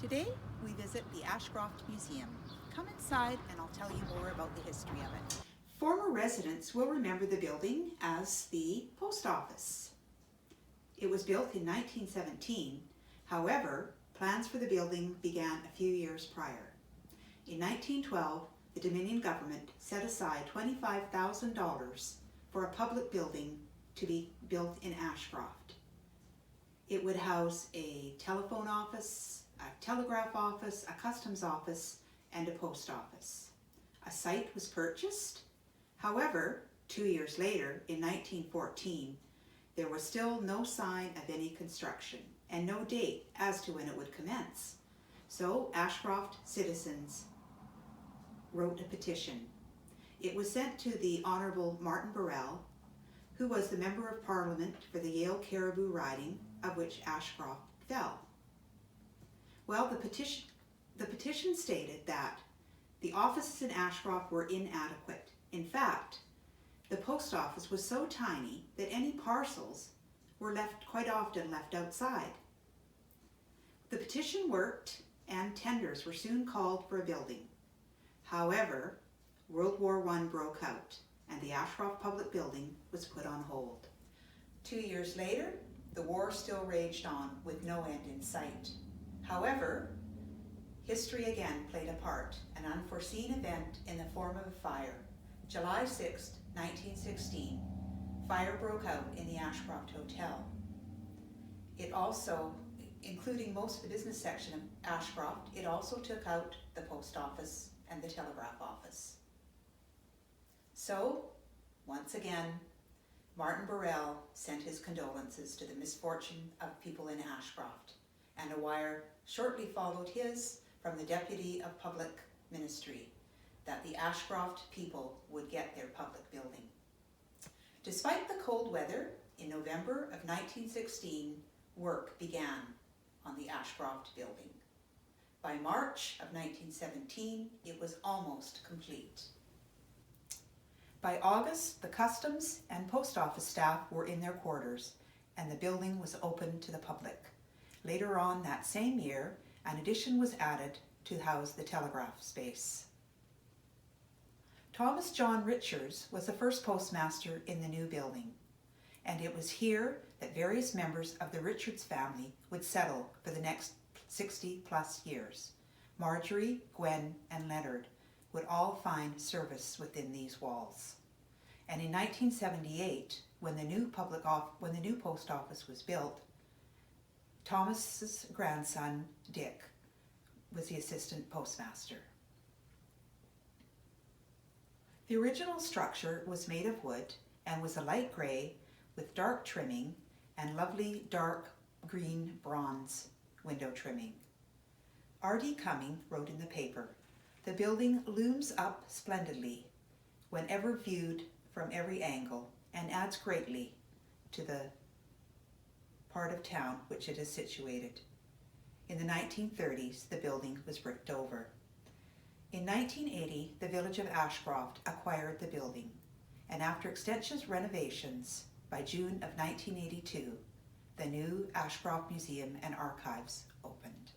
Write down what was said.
Today, we visit the Ashcroft Museum. Come inside and I'll tell you more about the history of it. Former residents will remember the building as the post office. It was built in 1917. However, plans for the building began a few years prior. In 1912, the Dominion government set aside $25,000 for a public building to be built in Ashcroft. It would house a telephone office, a telegraph office, a customs office, and a post office. A site was purchased. However, 2 years later, in 1914, there was still no sign of any construction and no date as to when it would commence. So Ashcroft citizens wrote a petition. It was sent to the Honourable Martin Burrell, who was the Member of Parliament for the Yale Caribou riding, of which Ashcroft fell. Well, the petition stated that the offices in Ashcroft were inadequate. In fact, the post office was so tiny that any parcels were quite often left outside. The petition worked and tenders were soon called for a building. However, World War I broke out and the Ashcroft Public Building was put on hold. 2 years later, the war still raged on with no end in sight. However, history again played a part, an unforeseen event in the form of a fire. July 6, 1916, fire broke out in the Ashcroft Hotel. It also, including most of the business section of Ashcroft, it also took out the post office and the telegraph office. So, once again, Martin Burrell sent his condolences to the misfortune of people in Ashcroft, and a wire shortly followed his from the Deputy of Public Ministry that the Ashcroft people would get their public building. Despite the cold weather, in November of 1916, work began on the Ashcroft building. By March of 1917, it was almost complete. By August, the customs and post office staff were in their quarters and the building was open to the public. Later on that same year, an addition was added to house the telegraph space. Thomas John Richards was the first postmaster in the new building, and it was here that various members of the Richards family would settle for the next 60 plus years. Marjorie, Gwen, and Leonard would all find service within these walls. And in 1978, when the new post office was built, Thomas's grandson, Dick, was the assistant postmaster. The original structure was made of wood and was a light grey with dark trimming and lovely dark green bronze window trimming. R.D. Cumming wrote in the paper, "The building looms up splendidly whenever viewed from every angle and adds greatly to the part of town which it is situated." In the 1930s, the building was bricked over. In 1980, the village of Ashcroft acquired the building, and after extensive renovations, by June of 1982, the new Ashcroft Museum and Archives opened.